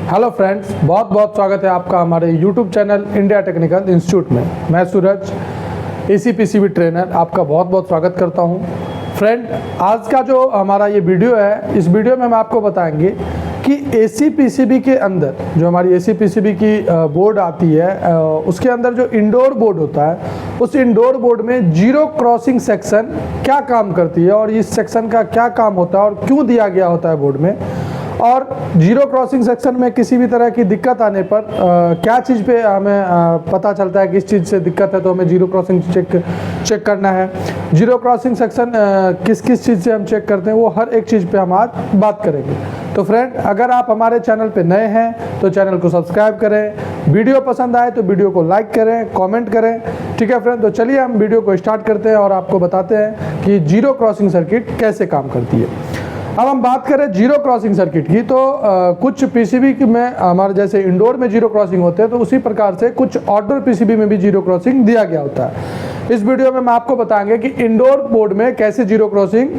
Hello friends, बहुत बहुत स्वागत है आपका हमारे YouTube channel India technical institute में। मैं सूरज एसी पीसीबी ट्रेनर आपका बहुत बहुत स्वागत करता हूं। फ्रेंड, आज का जो हमारा ये वीडियो है, इस वीडियो में हम आपको बताएंगे कि एसी पीसीबी के अंदर जो हमारी एसी पीसीबी की बोर्ड आती है, उसके अंदर जो इंडोर बोर्ड होता है, उस इंडोर बोर्ड में जीरो क्रॉसिंग सेक्शन क्या काम करती है और इस सेक्शन का क्या काम होता है और क्यों दिया गया होता है बोर्ड में, और जीरो क्रॉसिंग सेक्शन में किसी भी तरह की दिक्कत आने पर क्या चीज़ पे हमें पता चलता है कि इस चीज़ से दिक्कत है तो हमें जीरो क्रॉसिंग चेक करना है। जीरो क्रॉसिंग सेक्शन किस किस चीज़ से हम चेक करते हैं, वो हर एक चीज़ पे हम आज बात करेंगे। तो फ्रेंड, अगर आप हमारे चैनल पे नए हैं तो चैनल को सब्सक्राइब करें, वीडियो पसंद आए तो वीडियो को लाइक करें, कमेंट करें। ठीक है फ्रेंड, तो चलिए हम वीडियो को स्टार्ट करते हैं और आपको बताते हैं कि जीरो क्रॉसिंग सर्किट कैसे काम करती है। अब हम बात करें जीरो क्रॉसिंग सर्किट की, तो कुछ पीसीबी में हमारे जैसे इंडोर में जीरो क्रॉसिंग होते हैं, तो उसी प्रकार से कुछ आउटडोर पीसीबी में भी जीरो क्रॉसिंग दिया गया होता है। इस वीडियो में हम आपको बताएंगे कि इंडोर बोर्ड में कैसे जीरो क्रॉसिंग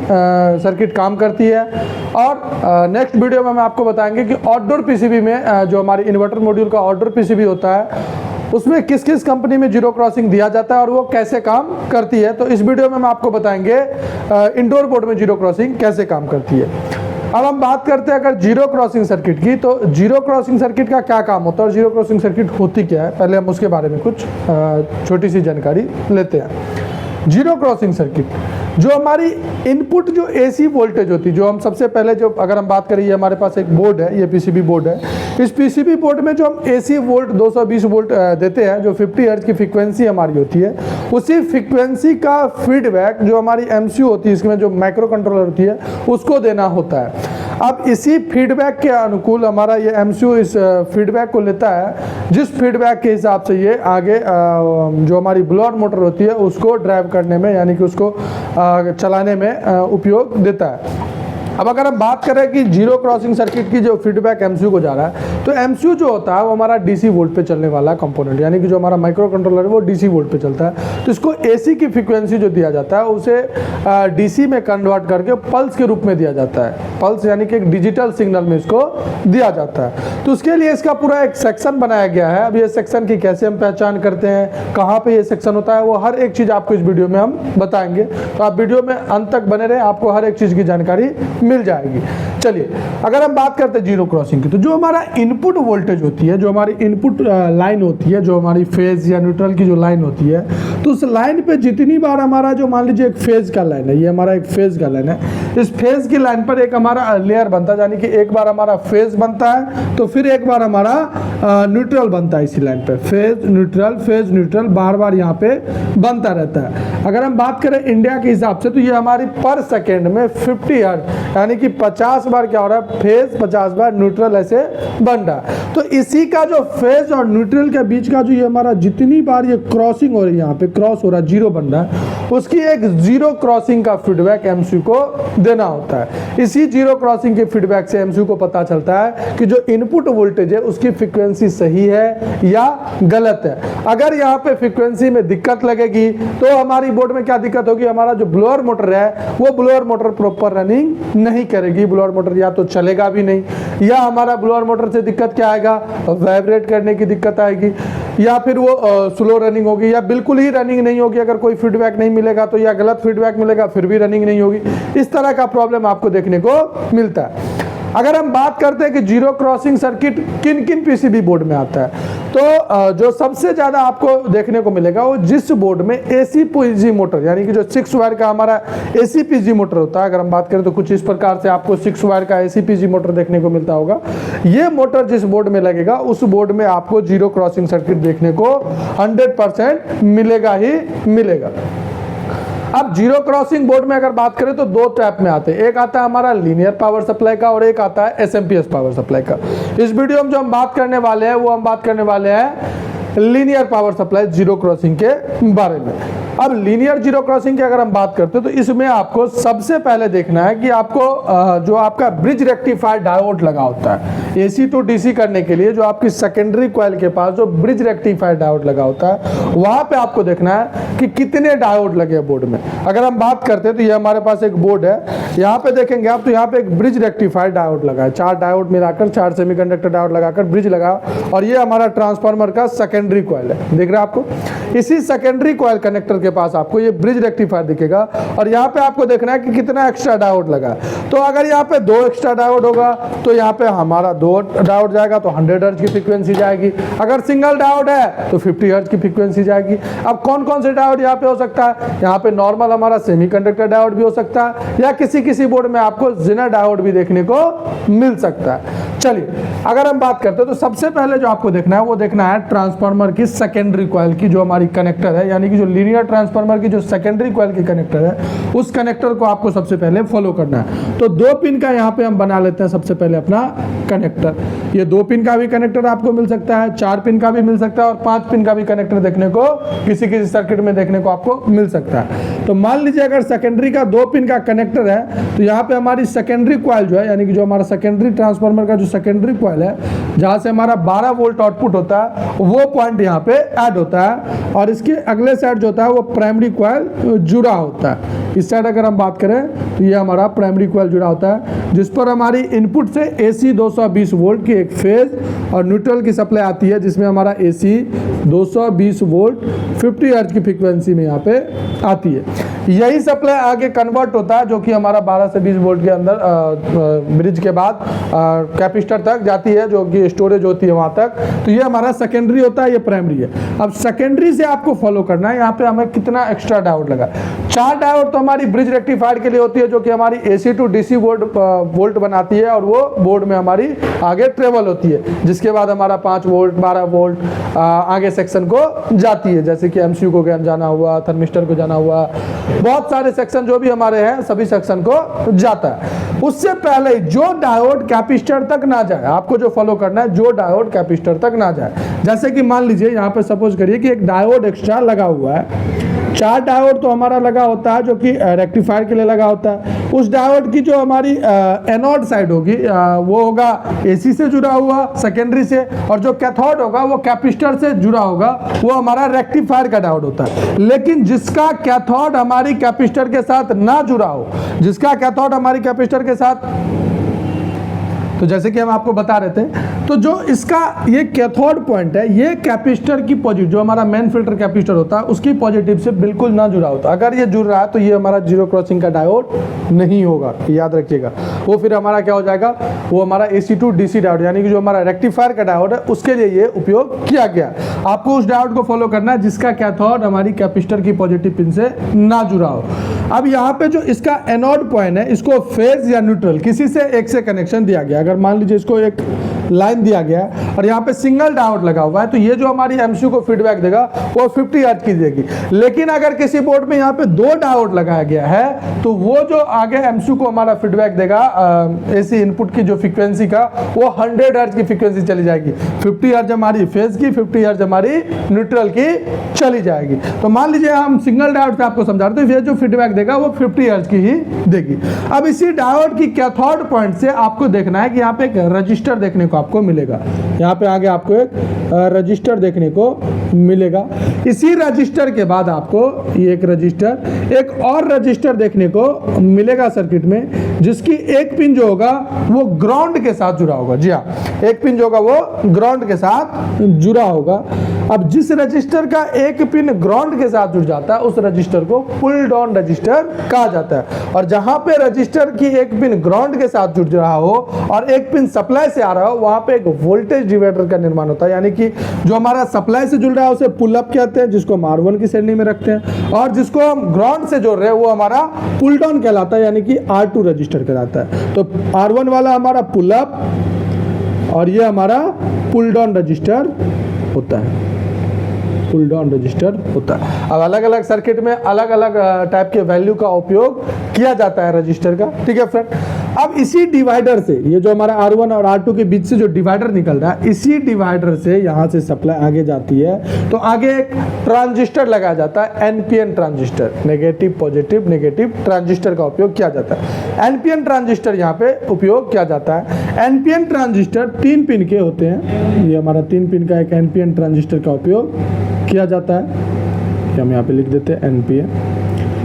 सर्किट काम करती है, और नेक्स्ट वीडियो में हम आपको बताएंगे कि आउटडोर पीसीबी में जो हमारी इन्वर्टर मॉड्यूल का आउटडोर पीसीबी होता है, उसमें किस किस कंपनी में जीरो क्रॉसिंग दिया जाता है और वो कैसे काम करती है। तो इस वीडियो में हम आपको बताएंगे इंडोर बोर्ड में जीरो क्रॉसिंग कैसे काम करती है। अब हम बात करते हैं अगर जीरो क्रॉसिंग सर्किट की, तो जीरो क्रॉसिंग सर्किट का क्या काम होता है और जीरो क्रॉसिंग सर्किट होती क्या है, पहले हम उसके बारे में कुछ छोटी सी जानकारी लेते हैं। जीरो क्रॉसिंग सर्किट जो हमारी इनपुट जो एसी वोल्टेज होती है, जो हम सबसे पहले जो अगर हम बात करें, ये हमारे पास एक बोर्ड है, ये पीसीबी बोर्ड है। इस पीसीबी बोर्ड में जो हम एसी वोल्ट 220 वोल्ट देते हैं, जो 50 हर्ट्ज की फ्रीक्वेंसी हमारी होती है, उसी फ्रीक्वेंसी का फीडबैक जो हमारी एमसीयू होती है, इसमें जो माइक्रो कंट्रोलर होती है, उसको देना होता है। अब इसी फीडबैक के अनुकूल हमारा ये एमसीयू इस फीडबैक को लेता है, जिस फीडबैक के हिसाब से ये आगे जो हमारी ब्लोअर मोटर होती है उसको ड्राइव करने में, यानी कि उसको चलाने में उपयोग देता है। अब अगर हम बात करें कि जीरो क्रॉसिंग सर्किट की जो फीडबैक एमसीयू को जा रहा है, तो एमसीयू जो होता है वो हमारा डीसी वोल्ट पे चलने वाला कंपोनेंट, यानी कि जो हमारा माइक्रो कंट्रोलर है वो डीसी वोल्ट पे चलता है। तो इसको एसी की फ्रीक्वेंसी जो दिया जाता है उसे डीसी में कन्वर्ट करके पल्स के रूप में दिया जाता है। पल्स यानी कि एक डिजिटल सिग्नल में इसको दिया जाता है। तो उसके लिए इसका पूरा एक सेक्शन बनाया गया है। अब ये सेक्शन की कैसे हम पहचान करते हैं, कहाँ पे ये सेक्शन होता है, वो हर एक चीज़ आपको इस वीडियो में हम बताएंगे। तो आप वीडियो में अंत तक बने रहें, आपको हर एक चीज़ की जानकारी मिल जाएगी। चलिए, अगर हम बात करते हैं जीरो क्रॉसिंग की, तो जो हमारा इनपुट वोल्टेज होती है, जो हमारी इनपुट लाइन होती है, जो हमारी फेज या न्यूट्रल की जो लाइन होती है, तो उस लाइन पे जितनी बार हमारा जो मान लीजिए एक फेज का लाइन है, ये हमारा एक फेज का लाइन है, इस फेज की लाइन पर एक हमारा लेयर बनता है, यानी कि एक बार हमारा फेज बनता है तो फिर एक बार हमारा न्यूट्रल बनता है। इसी लाइन पर फेज न्यूट्रल बार बार यहाँ पे बनता रहता है। अगर हम बात करें इंडिया के हिसाब से, तो ये हमारी पर सेकेंड में 50 हर्ट्ज, यानी कि 50 बार क्या हो रहा है, फेज, 50 बार न्यूट्रल ऐसे बन रहा है। तो इसी का जो फेज और न्यूट्रल के बीच का जो ये हमारा जितनी बार ये क्रॉसिंग हो रही है, यहाँ पे क्रॉस हो रहा है, जीरो बन रहा है, उसकी एक जीरो क्रॉसिंग का फीडबैक एमसीयू को देना होता है। इसी जीरो क्रॉसिंग के फीडबैक से एमसीयू को पता चलता है कि जो इनपुट वोल्टेज है उसकी फ्रीक्वेंसी सही है या गलत है। अगर यहाँ पे फ्रीक्वेंसी में दिक्कत लगेगी तो हमारी बोर्ड में क्या दिक्कत होगी, हमारा जो ब्लोअर मोटर है वो ब्लोअर मोटर प्रॉपर रनिंग नहीं करेगी। ब्लोअर मोटर या तो चलेगा भी नहीं, या हमारा ब्लोअर मोटर से दिक्कत क्या आएगा, वाइब्रेट करने की दिक्कत आएगी, या फिर वो स्लो रनिंग होगी, या बिल्कुल ही रनिंग नहीं होगी। अगर कोई फीडबैक नहीं मिलेगा तो, या गलत फीडबैक मिलेगा फिर भी रनिंग नहीं होगी। इस तरह का प्रॉब्लम आपको देखने को मिलता है। अगर हम बात करते हैं कि जीरो क्रॉसिंग सर्किट किन किन पीसीबी बोर्ड में आता है, तो जो सबसे ज़्यादा आपको देखने को मिलेगा वो जिस बोर्ड में एसी पीजी मोटर, यानी कि जो 6 वायर का हमारा एसी पीजी मोटर होता है। अगर हम बात करें तो कुछ इस प्रकार से आपको 6 वायर का एसी पीजी मोटर देखने को मिलता होगा। ये मोटर जिस बोर्ड में लगेगा उस बोर्ड में आपको जीरो क्रॉसिंग सर्किट देखने को 100% मिलेगा ही मिलेगा। अब जीरो क्रॉसिंग बोर्ड में अगर बात करें तो दो टाइप में आते हैं। एक आता है हमारा लीनियर पावर सप्लाई का और एक आता है एसएमपीएस पावर सप्लाई का। इस वीडियो में जो हम बात करने वाले हैं वो हम बात करने वाले हैं linear power supply zero crossing के बारे में। अब लीनियर जीरो क्रॉसिंग की अगर हम बात करते हैं तो इसमें आपको सबसे पहले देखना है कि आपको जो आपका ब्रिज रेक्टिफायर डायोड लगा होता है एसी टू डीसी करने के लिए, जो आपकी सेकेंडरी कॉइल के पास जो ब्रिज रेक्टिफायर डायोड लगा होता है, वहां पे आपको देखना है कि कितने डायोड लगे हैं बोर्ड में। अगर हम बात करते हैं तो ये हमारे पास एक बोर्ड है, यहाँ पे देखेंगे आप तो यहाँ पे एक ब्रिज रेक्टिफायर डायोड लगा है, 4 डायोड मिलाकर 4 सेमीकंडक्टर डायोड लगाकर ब्रिज लगा, और ये हमारा ट्रांसफार्मर का सेकेंडरी कॉइल है, दिख रहा है आपको। इसी सेकेंडरी कॉइल कनेक्टर के पास आपको ये ब्रिज रेक्टिफायर दिखेगा, और यहाँ पे आपको देखना है कि कितना एक्स्ट्रा डायोड लगा है। तो अगर यहाँ पे 2 एक्स्ट्रा डायोड होगा तो यहाँ पे हमारा 2 डायोड जाएगा तो 100 हर्ट्ज की फ्रीक्वेंसी जाएगी। अगर सिंगल डायोड है तो 50 हर्ट्ज की फ्रीक्वेंसी जाएगी। अब कौन कौन से डायोड यहाँ पे हो सकता है? यहाँ पे नॉर्मल हमारा सेमीकंडक्टर डायोड भी हो सकता है, या किसी बोर्ड में आपको जिनर डायोड भी देखने को मिल सकता है। चलिए अगर हम बात करते हैं तो सबसे पहले जो आपको देखना है वो देखना है ट्रांसफार्मर की सेकेंडरी कॉइल की जो हमारी कनेक्टर है, यानी कि जो लीनियर ट्रांसफार्मर की जो सेकेंडरी कॉइल की कनेक्टर है, उस कनेक्टर को आपको सबसे पहले फॉलो करना है। तो 2 पिन का यहाँ पे हम बना लेते हैं सबसे पहले अपना कनेक्टर। ये 2 पिन का भी कनेक्टर आपको मिल सकता है, 4 पिन का भी मिल सकता है, और 5 पिन का भी कनेक्टर देखने को किसी सर्किट में देखने को आपको मिल सकता है। तो मान लीजिए अगर सेकेंडरी का 2 पिन का कनेक्टर है तो यहाँ पे हमारी सेकेंडरी कॉइल जो है, यानी कि जो हमारा सेकेंडरी ट्रांसफार्मर का जो सेकेंडरी कॉइल है, जहाँ से हमारा 12 वोल्ट आउटपुट होता है, वो पॉइंट यहाँ पे ऐड होता है, और इसके अगले साइड जो होता है वो प्राइमरी कॉइल जुड़ा होता है। इस साइड अगर हम बात करें तो ये हमारा प्राइमरी कॉइल जुड़ा होता है, जिस पर हमारी इनपुट से एसी 220 वोल्ट की एक फेज और न्यूट्रल की सप्लाई आती है, जिसमें हमारा एसी 220 वोल्ट 50 हर्ट्ज की फ्रीक्वेंसी में यहाँ पे आती है। यही सप्लाई आगे कन्वर्ट होता है, जो कि हमारा 12 से 20 वोल्ट के अंदर ब्रिज के बाद कैपेसिटर तक जाती है, जो कि स्टोरेज होती है वहाँ तक। तो ये हमारा सेकेंडरी होता है, ये प्राइमरी है। अब सेकेंडरी से आपको फॉलो करना है यहाँ पे हमें कितना एक्स्ट्रा डायोड लगा। 4 डायोड तो हमारी ब्रिज रेक्टिफायर के लिए होती है, जो कि हमारी एसी टू डीसी वोल्ट बनाती है, और वो बोर्ड में हमारी आगे ट्रेवल होती है, जिसके बाद हमारा 5 वोल्ट 12 वोल्ट आगे सेक्शन को जाती है, जैसे कि एमसीयू को जाना हुआ, थर्मिस्टर को जाना हुआ, बहुत सारे सेक्शन जो भी हमारे हैं सभी सेक्शन को जाता है। उससे पहले जो डायोड कैपेसिटर तक ना जाए, आपको जो फॉलो करना है, जो डायोड कैपेसिटर तक ना जाए। जैसे कि मान लीजिए यहाँ पे सपोज करिए कि एक डायोड एक्स्ट्रा लगा हुआ है, 4 डायोड तो हमारा लगा होता है जो कि रेक्टिफायर के लिए लगा होता है। उस डायोड की जो हमारी एनोड साइड होगी वो होगा एसी से जुड़ा हुआ सेकेंडरी से, और जो कैथोड होगा वो कैपेसिटर से जुड़ा होगा, वो हमारा रेक्टिफायर का डायोड होता है। लेकिन जिसका कैथोड हमारी कैपेसिटर के साथ ना जुड़ा हो, जिसका कैथोड हमारी कैपेसिटर के साथ, तो जैसे कि हम आपको बता रहे थे, तो जो इसका ये कैथोड पॉइंट है, ये कैपेसिटर की पॉजिटिव, जो हमारा मेन फिल्टर कैपेसिटर होता है उसकी पॉजिटिव से बिल्कुल ना जुड़ा होता। अगर ये जुड़ रहा है तो ये हमारा जीरो क्रॉसिंग का डायोड नहीं होगा, याद रखिएगा। वो फिर हमारा क्या हो जाएगा, वो हमारा एसी टू डीसी डायोड, यानी कि जो हमारा रेक्टिफायर का डायोड है उसके लिए ये उपयोग किया गया। आपको उस डायोड को फॉलो करना है जिसका कैथोड हमारी कैपेसिटर की पॉजिटिव पिन से ना जुड़ा हो। अब यहाँ पे जो इसका एनोड पॉइंट है, इसको फेज या न्यूट्रल किसी से एक से कनेक्शन दिया गया। अगर मान लीजिए इसको एक लाइन दिया गया है और यहाँ पे सिंगल डायोड लगा हुआ है, तो ये जो हमारी एमसीयू को फीडबैक देगा वो 50 हर्ट्ज की देगी। लेकिन अगर किसी बोर्ड में यहाँ पे 2 डायोड लगाया गया है तो वो जो आगे एमसीयू को हमारा फीडबैक देगा एसी इनपुट की जो फ्रीक्वेंसी का, वो 100 हर्ट्ज की फ्रीक्वेंसी चली जाएगी। 50 हर्ट्ज हमारी फेज की, 50 हर्ट्ज हमारी न्यूट्रल की चली जाएगी। तो मान लीजिए हम सिंगल डायोड से आपको समझा रहे, तो ये जो फीडबैक देगा वो 50 हर्ट्ज की ही देगी। अब इसी डायोड की कैथोड पॉइंट से आपको देखना है कि यहाँ पे एक रजिस्टर देखने को आपको मिलेगा। यहाँ पे आगे आपको एक रजिस्टर देखने को मिलेगा। इसी रजिस्टर के बाद आपको ये एक रजिस्टर, एक और रजिस्टर देखने को मिलेगा सर्किट में, जिसकी एक पिन जो होगा वो ग्राउंड के साथ जुड़ा होगा। जी हाँ, एक पिन जो होगा वो ग्राउंड के साथ जुड़ा होगा। अब जिस रजिस्टर का एक पिन ग्राउंड के साथ जुड़ जाता है उस रजिस्टर को पुल डाउन रजिस्टर कहा जाता है। और जहां पे रजिस्टर की एक पिन ग्राउंड के साथ जुड़ रहा हो और एक पिन सप्लाई से आ रहा हो, वहां पे एक वोल्टेज डिवाइडर का निर्माण होता है। यानी कि जो हमारा सप्लाई से जुड़ रहा है उसे पुल अप कहते हैं, जिसको हम R1 की श्रेणी में रखते हैं, और जिसको हम ग्राउंड से जोड़ रहे हैं वो हमारा पुल डाउन कहलाता है, यानी कि R2 रजिस्टर कहलाता है। तो R1 वाला हमारा पुल अप और ये हमारा पुल डाउन रजिस्टर होता है। पुल डाउन रजिस्टर होता है। अब अलग अलग सर्किट में अलग अलग टाइप के वैल्यू का उपयोग किया जाता है रजिस्टर का, ठीक है फ्रेंड। अब इसी डिवाइडर से, ये जो हमारा R1 और R2 के बीच से जो डिवाइडर निकल रहा है, इसी डिवाइडर से यहाँ से सप्लाई आगे जाती है, तो आगे एक ट्रांजिस्टर लगाया जाता है, NPN transistor, negative positive negative transistor का उपयोग किया जाता है। एनपीएन ट्रांजिस्टर यहाँ पे उपयोग किया जाता है। एनपीएन ट्रांजिस्टर 3 पिन के होते हैं, ये हमारा 3 पिन का एक एनपीएन ट्रांजिस्टर का उपयोग किया जाता है, हम यहाँ पे लिख देते हैं एनपीएन।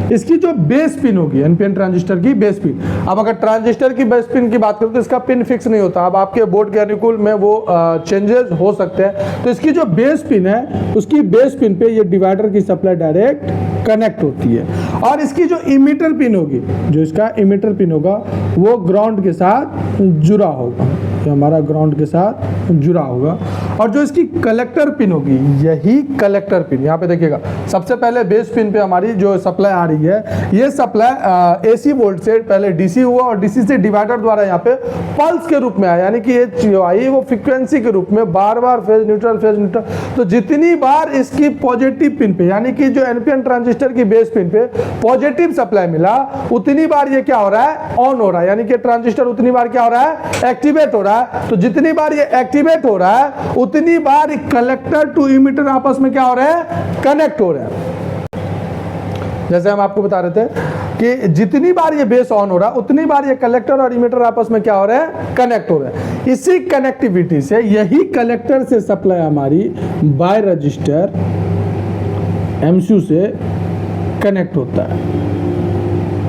इसकी जो बेस पिन होगी, एनपीएन ट्रांजिस्टर की बेस पिन, अब अगर ट्रांजिस्टर की बेस पिन की बात करें तो इसका पिन फिक्स नहीं होता, अब आपके बोर्ड के अनुकूल में वो चेंजेस हो सकते हैं। तो इसकी जो बेस पिन है, उसकी बेस पिन पे ये डिवाइडर की सप्लाई डायरेक्ट कनेक्ट होती है, और इसकी जो इमीटर पिन होगी, जो इसका इमीटर पिन होगा, वो ग्राउंड के साथ जुड़ा होगा, ये हमारा ग्राउंड के साथ जुड़ा होगा। और जो इसकी कलेक्टर पिन होगी, यही कलेक्टर पिन, यहाँ पे देखिएगा, सबसे पहले बेस पिन पे हमारी जो सप्लाई आ रही है, ये सप्लाई एसी वोल्ट से पहले डीसी हुआ, और डीसी से डिवाइडर द्वारा यहाँ पे पल्स के रूप में आया, यानी कि ये जो आई वो फ्रीक्वेंसी के रूप में बार बार फेज न्यूट्रल। तो जितनी बार इसकी पॉजिटिव पिन पे, यानी कि जो एनपीएन ट्रांजिस्टर की बेस पिन पे पॉजिटिव सप्लाई मिला, उतनी बार ये क्या हो रहा है, ऑन हो रहा है, यानी कि ट्रांजिस्टर उतनी बार क्या हो रहा है, एक्टिवेट हो रहा है। तो जितनी बार ये एक्टिवेट हो रहा है, उतनी बार कलेक्टर टू इमीटर आपस में क्या हो रहे हैं, कनेक्ट हो रहे हैं। जैसे हम आपको बता रहे थे कि जितनी बार ये बेस ऑन हो रहा है, उतनी बार ये कलेक्टर और इमीटर आपस में क्या हो रहे हैं, कनेक्ट हो रहे हैं। इसी कनेक्टिविटी से, यही कलेक्टर से सप्लाई हमारी बाय रजिस्टर एमसीयू से कनेक्ट होता है।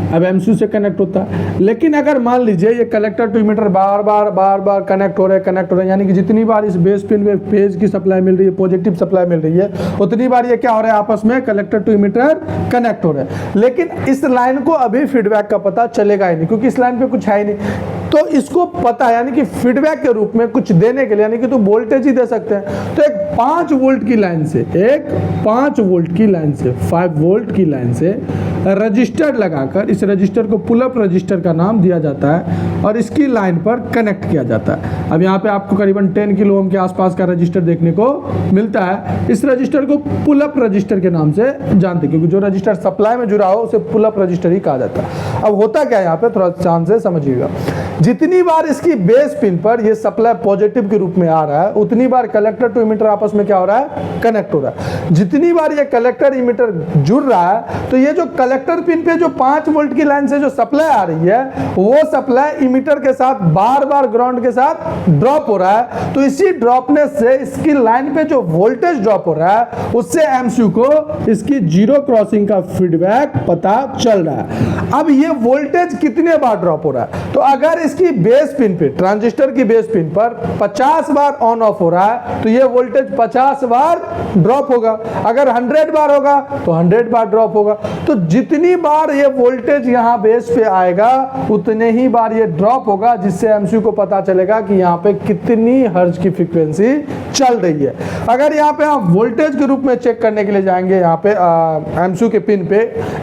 अब एमसीयू से कनेक्ट होता है, लेकिन अगर मान लीजिए ये कलेक्टर टू इमीटर बार बार कनेक्ट हो रहे हैं, यानी कि जितनी बार इस बेस पिन में फेज की सप्लाई मिल रही है, पॉजिटिव सप्लाई मिल रही है, उतनी बार ये क्या हो रहा है, आपस में कलेक्टर टू इमीटर कनेक्ट हो रहे हैं। लेकिन इस लाइन को अभी फीडबैक का पता चलेगा ही नहीं, क्योंकि इस लाइन पे कुछ है ही नहीं। तो इसको पता है, यानी कि फीडबैक के रूप में कुछ देने के लिए, यानी कि तो वोल्टेज ही दे सकते हैं। तो एक 5 वोल्ट की लाइन से, 5 वोल्ट की लाइन से रजिस्टर लगाकर, इस रजिस्टर को पुल अप रजिस्टर का नाम दिया जाता है, और इसकी लाइन पर कनेक्ट किया जाता है। अब यहाँ पे आपको करीबन 10 किलो ओम के आसपास का रजिस्टर देखने को मिलता है। इस रजिस्टर को पुल अप रजिस्टर के नाम से जानते हैं, क्योंकि जो रजिस्टर सप्लाई में जुड़ा हो उसे पुल अप रजिस्टर ही कहा जाता है। अब होता क्या है यहाँ पे, थोड़ा ध्यान से समझिएगा। जितनी बार इसकी बेस पिन पर ये सप्लाई पॉजिटिव के रूप में आ रहा है, उतनी बार कलेक्टर टू इमीटर आपस में क्या हो रहा है, कनेक्ट हो रहा है। जितनी बार ये कलेक्टर इमीटर जुड़ रहा है, तो ये जो कलेक्टर पिन पे जो 5 वोल्ट की लाइन से जो सप्लाई आ रही है, वो सप्लाई इमीटर के साथ बार बार ग्राउंड के साथ ड्रॉप हो रहा है। तो इसी ड्रॉपनेस से इसकी लाइन पे जो वोल्टेज ड्रॉप हो रहा है, उससे एमसीयू को इसकी जीरो क्रॉसिंग का फीडबैक पता चल रहा है। अब ये वोल्टेज कितने बार ड्रॉप हो रहा है, तो अगर इसकी बेस पिन पे, ट्रांजिस्टर की बेस पिन पर 50 बार ऑन ऑफ हो रहा है, तो ये वोल्टेज 50 बार ड्रॉप होगा। अगर 100 बार होगा तो 100 बार ड्रॉप होगा। तो जितनी बार ये वोल्टेज यहाँ बेस पे आएगा, उतने ही बार ये ड्रॉप होगा, जिससे एमसीयू को पता चलेगा कि यहाँ पे कितनी हर्ट्ज की फ्रीक्वेंसी चल रही है। अगर यहाँ पे आप वोल्टेज के रूप में चेक करने के लिए जाएंगे यहाँ पे एमसीयू के पिन पे,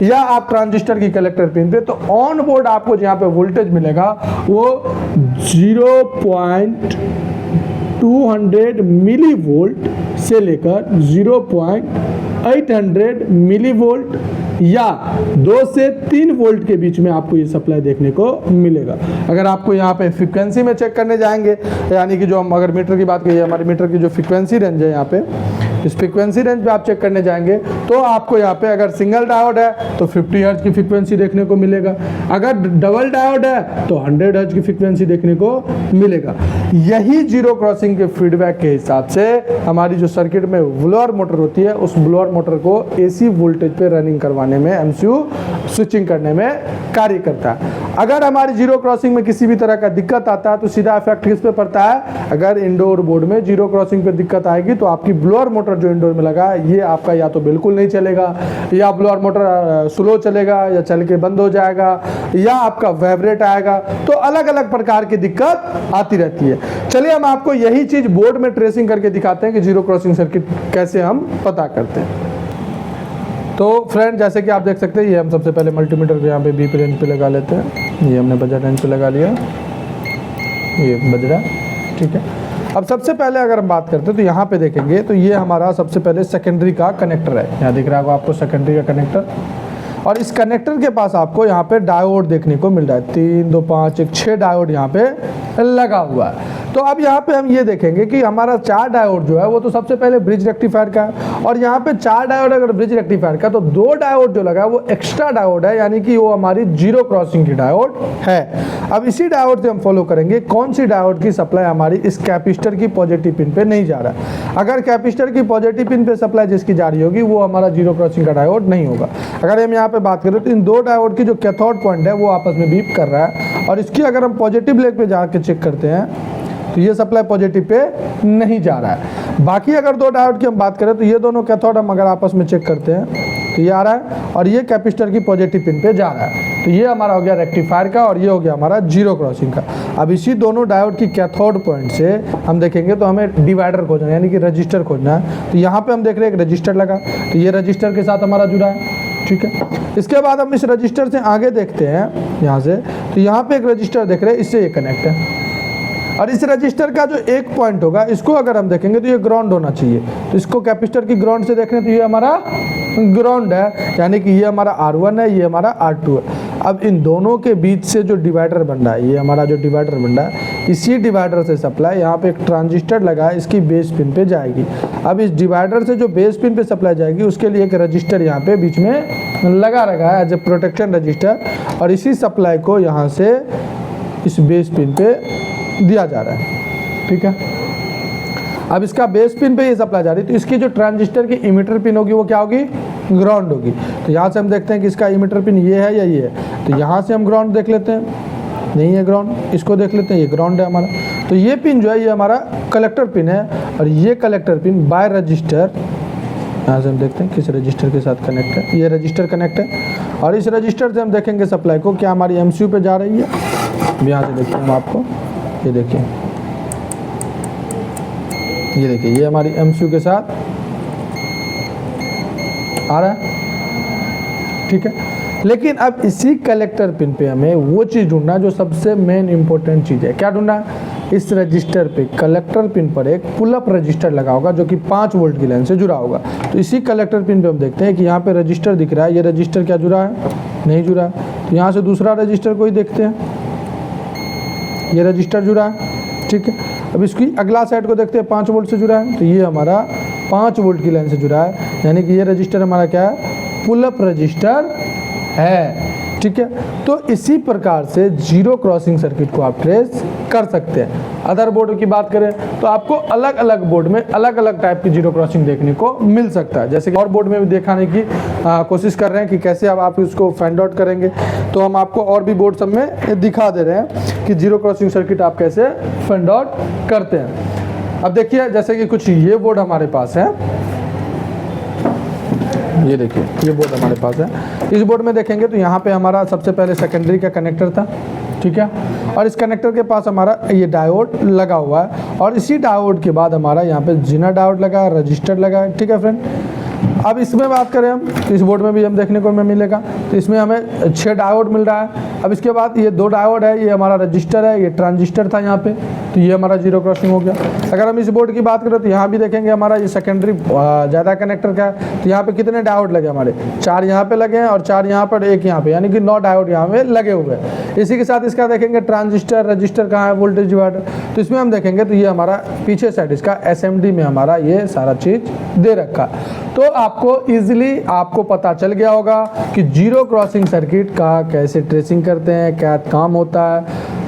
या आप ट्रांजिस्टर की कलेक्टर पिन पे, तो ऑन बोर्ड आपको यहाँ पे वोल्टेज मिलेगा वो 0.200 मिली वोल्ट से लेकर 0.800 मिली वोल्ट या 2 से 3 वोल्ट के बीच में आपको ये सप्लाई देखने को मिलेगा। अगर आपको यहाँ पे फ्रीक्वेंसी में चेक करने जाएंगे, यानी कि जो हम अगर मीटर की बात करिए, हमारे मीटर की जो फ्रीक्वेंसी रेंज है, यहाँ पे इस फ्रीक्वेंसी रेंज पे आप चेक करने जाएंगे, तो आपको यहाँ पे अगर सिंगल डायोड है तो 50 हर्ट्ज की फ्रीक्वेंसी देखने को मिलेगा। अगर डबल डायोड है तो 100 हर्ट्ज की फ्रीक्वेंसी देखने को मिलेगा। यही जीरो क्रॉसिंग के फीडबैक के हिसाब से हमारी जो सर्किट में ब्लोअर मोटर होती है, उस ब्लोअर मोटर को एसी वोल्टेज पे रनिंग करवाने में, एमसीयू स्विचिंग करने में कार्य करता है। अगर हमारी जीरो क्रॉसिंग में किसी भी तरह का दिक्कत आता है, तो सीधा इफेक्ट किस पे पड़ता है, अगर इंडोर बोर्ड में जीरो क्रॉसिंग पे दिक्कत आएगी, तो आपकी ब्लोअर मोटर जो इंडोर में लगा है, ये आपका या तो बिल्कुल नहीं चलेगा, या ब्लोअर मोटर स्लो चलेगा, या चल के बंद हो जाएगा, या आपका वाइब्रेट आएगा। तो अलग अलग प्रकार की दिक्कत आती रहती है। चलिए हम आपको यही चीज बोर्ड में ट्रेसिंग करके दिखाते हैं कि जीरो क्रॉसिंग सर्किट कैसे हम पता करते हैं। तो फ्रेंड, जैसे कि आप देख सकते हैं, ये हम सबसे पहले मल्टीमीटर को यहाँ पे बीप रेंज पे लगा लेते हैं। ये हमने बजर रेंज पे लगा लिया, ये बज रहा है, ठीक है। अब सबसे पहले अगर हम बात करते हैं तो यहाँ पे देखेंगे तो ये हमारा सबसे पहले सेकेंडरी का कनेक्टर है। यहाँ दिख रहा होगा आपको सेकेंडरी का कनेक्टर, और इस कनेक्टर के पास आपको यहाँ पे डायोड देखने को मिल रहा है। 3 2 5 1 6 डायोड यहाँ पे लगा हुआ है। तो अब यहाँ पे हम ये देखेंगे कि हमारा 4 डायोड जो है वो तो सबसे पहले ब्रिज रेक्टिफायर का है, और यहाँ पे 4 डायोड अगर ब्रिज रेक्टिफायर का, तो 2 डायोड जो लगा है वो एक्स्ट्रा डायोड है, यानी कि वो हमारी जीरो क्रॉसिंग की डायोड है। अब इसी डायोड से हम फॉलो करेंगे कौन सी डायोड की सप्लाई हमारी इस कैपेसिटर की पॉजिटिव पिन पे नहीं जा रहा है। अगर कैपेसिटर की पॉजिटिव पिन पे सप्लाई जिसकी जा रही होगी वो हमारा जीरो क्रॉसिंग का डायोड नहीं होगा। अगर हम यहाँ पे बात करें तो इन 2 डायोड की जो कैथोड पॉइंट है वो आपस में बीप कर रहा है, और इसकी अगर हम पॉजिटिव लेग पे जाके चेक करते हैं तो ये सप्लाई पॉजिटिव पे नहीं जा रहा है। बाकी अगर 2 डायोड की हम बात करें तो ये दोनों कैथोड हम अगर आपस में चेक करते हैं तो ये आ रहा है, और ये कैपेसिटर की पॉजिटिव पिन पे जा रहा है। तो ये हमारा हो गया रेक्टिफायर का, और ये हो गया हमारा जीरो क्रॉसिंग का। अब इसी दोनों डायोड की कैथोड पॉइंट से हम देखेंगे तो हमें डिवाइडर खोजना है, यानी कि रजिस्टर खोजना है। तो यहाँ पे हम देख रहे हैं एक रजिस्टर लगा, तो ये रजिस्टर के साथ हमारा जुड़ा है, ठीक है। इसके बाद हम इस रजिस्टर से आगे देखते हैं यहाँ से, तो यहाँ पे एक रजिस्टर देख रहे हैं, इससे ये कनेक्ट है, और इस रजिस्टर का जो एक पॉइंट होगा इसको अगर हम देखेंगे तो ये ग्राउंड होना चाहिए। तो इसको कैपेसिटर की ग्राउंड से देख रहे हैं तो ये हमारा ग्राउंड है, यानी कि ये हमारा R1 है, ये हमारा R2 है। अब इन दोनों के बीच से जो डिवाइडर बन रहा है, ये हमारा जो डिवाइडर बन रहा है, इसी डिवाइडर से सप्लाई यहाँ पे एक ट्रांजिस्टर लगा है, इसकी बेस पिन पे जाएगी। अब इस डिवाइडर से जो बेस पिन पे सप्लाई जाएगी उसके लिए एक रजिस्टर यहाँ पे बीच में लगा रखा है एज ए प्रोटेक्शन रजिस्टर, और इसी सप्लाई को यहाँ से इस बेस पिन पे दिया जा रहा है, ठीक है। अब इसका बेस पिन पे ये सप्लाई जा रही है, तो इसकी जो ट्रांजिस्टर की इमीटर पिन होगी वो क्या होगी, ग्राउंड होगी। तो यहाँ से हम देखते हैं कि इसका इमीटर पिन ये है या ये है, तो यहाँ से हम ग्राउंड देख लेते हैं, नहीं है ग्राउंड, इसको देख लेते हैं, ये ग्राउंड है हमारा। तो ये पिन जो है ये हमारा कलेक्टर पिन है, और ये कलेक्टर पिन बाय रजिस्टर, यहाँ से हम देखते हैं किस रजिस्टर के साथ कनेक्ट है, ये रजिस्टर कनेक्ट है, और इस रजिस्टर से हम देखेंगे सप्लाई को क्या हमारी MCU पे जा रही है। यहाँ से देखते हैं हम आपको, ये देखिए, ये देखिए, ये हमारी MCU के साथ आ रहा है, ठीक है। लेकिन अब इसी कलेक्टर पिन पे हमें वो चीज़ ढूंढना जो सबसे मेन इंपॉर्टेंट चीज़ है। क्या ढूंढना है, इस रजिस्टर पे कलेक्टर पिन पर एक पुल अप रजिस्टर लगा होगा जो कि 5 वोल्ट की लाइन से जुड़ा होगा। तो इसी कलेक्टर पिन पे हम देखते हैं कि यहाँ पे रजिस्टर दिख रहा है, ये रजिस्टर क्या जुड़ा है, नहीं जुड़ा है। तो यहाँ से दूसरा रजिस्टर को ही देखते हैं, ये रजिस्टर जुड़ा है, ठीक है। अब इसकी अगला साइड को देखते हैं, 5 वोल्ट से जुड़ा है, तो ये हमारा 5 वोल्ट की लाइन से जुड़ा है, यानी कि ये रजिस्टर हमारा क्या है, पुल अप रजिस्टर है, ठीक है। तो इसी प्रकार से जीरो क्रॉसिंग सर्किट को आप ट्रेस कर सकते हैं। अदर बोर्ड की बात करें तो आपको अलग अलग बोर्ड में अलग अलग टाइप की जीरो क्रॉसिंग देखने को मिल सकता है, जैसे कि और बोर्ड में भी दिखाने की कोशिश कर रहे हैं कि कैसे अब आप इसको फाइंड आउट करेंगे। तो हम आपको और भी बोर्ड सब में दिखा दे रहे हैं कि जीरो क्रॉसिंग सर्किट आप कैसे फाइंड आउट करते हैं। अब देखिए, जैसे कि कुछ ये बोर्ड हमारे पास है, ये देखिए ये बोर्ड हमारे पास है। इस बोर्ड में देखेंगे तो यहाँ पे हमारा सबसे पहले सेकेंडरी का कनेक्टर था, ठीक है, और इस कनेक्टर के पास हमारा ये डायोड लगा हुआ है, और इसी डायोड के बाद हमारा यहाँ पे जिनर डायोड लगा है, रजिस्टर लगा है, ठीक है फ्रेंड। अब इसमें बात करें हम तो इस बोर्ड में भी हम देखने को हमें मिलेगा, तो इसमें हमें 6 डायोड मिल रहा है। अब इसके बाद ये 2 डायोड है, ये हमारा रजिस्टर है, ये ट्रांजिस्टर था यहाँ पे, तो ये हमारा जीरो क्रॉसिंग हो गया। अगर हम इस बोर्ड की बात करें तो यहाँ भी देखेंगे हमारा ये सेकेंडरी ज़्यादा कनेक्टर का है, तो यहाँ पे कितने डायोड लगे हमारे, 4 यहाँ पे लगे हैं और 4 यहाँ पर, 1 यहाँ पे, यानी कि 9 डायोड यहाँ पे लगे हुए हैं। इसी के साथ इसका देखेंगे ट्रांजिस्टर, रजिस्टर कहाँ है, वोल्टेज डिवाइडर, तो इसमें हम देखेंगे तो ये हमारा पीछे साइड इसका SMD में हमारा ये सारा चीज़ दे रखा। तो आपको इजीली आपको पता चल गया होगा कि जीरो क्रॉसिंग सर्किट का कैसे ट्रेसिंग करते हैं, क्या काम होता है।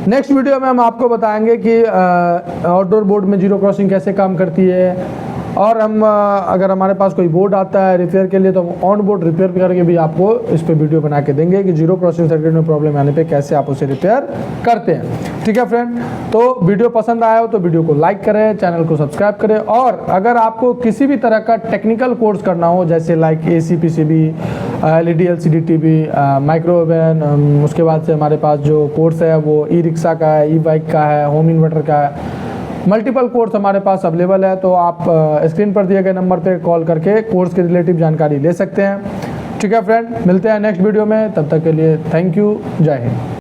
नेक्स्ट वीडियो में हम आपको बताएंगे कि आउटडोर बोर्ड में जीरो क्रॉसिंग कैसे काम करती है, और हम अगर हमारे पास कोई बोर्ड आता है रिपेयर के लिए तो हम ऑन बोर्ड रिपेयर करके भी आपको इस पे वीडियो बना के देंगे कि जीरो क्रॉसिंग सर्किट में प्रॉब्लम आने पे कैसे आप उसे रिपेयर करते हैं। ठीक है फ्रेंड, तो वीडियो पसंद आया हो तो वीडियो को लाइक करें, चैनल को सब्सक्राइब करें, और अगर आपको किसी भी तरह का टेक्निकल कोर्स करना हो जैसे like AC PCB, LED LCD TV, माइक्रोवेवन, उसके बाद से हमारे पास जो कोर्स है वो ई-रिक्शा का है, ई-बाइक का है, होम इन्वर्टर का है, मल्टीपल कोर्स हमारे पास अवेलेबल है। तो आप स्क्रीन पर दिए गए नंबर पे कॉल करके कोर्स के रिलेटिव जानकारी ले सकते हैं। ठीक है फ्रेंड, मिलते हैं नेक्स्ट वीडियो में, तब तक के लिए थैंक यू, जय हिंद।